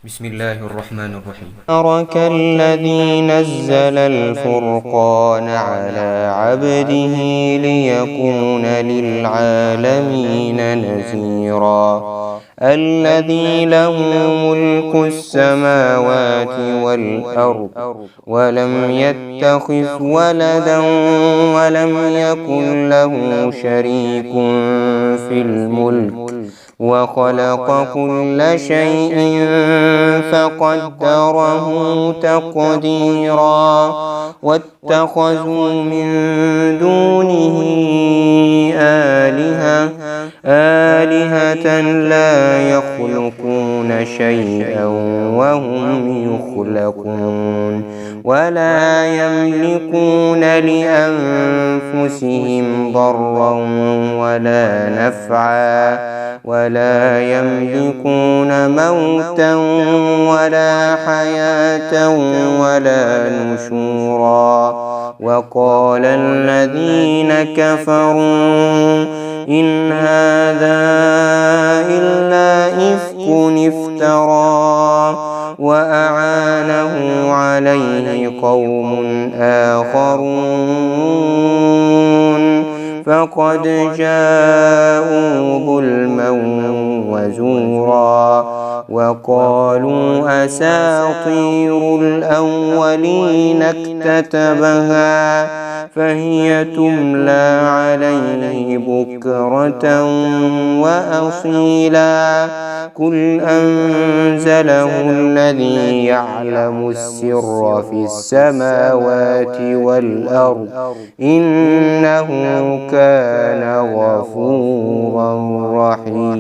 بسم الله الرحمن الرحيم. تبارك الذي نزل الفرقان على عبده ليكون للعالمين نذيرا. الذي له ملك السماوات والأرض ولم يتخذ ولدا ولم يكن له شريك في الملك وخلق كل شيء فقدره تقديرا. واتخذوا من دونه آلهة لا يخلقون شيئا وهم يخلقون ولا يملكون لأنفسهم ضرا ولا نفعا ولا يملكون موتا ولا حياة ولا نشورا. وقال الذين كفروا إن هذا إلا إفك افترى وأعانه عليه قوم آخرون فقد جاءوا ظلما وزورا. وقالوا أساطير الأولين اكتتبها فهي تملى عليه بكرة وأصيلا. قل أنزله الذي يعلم السر في السماوات والأرض إنه كان غفورا رحيما.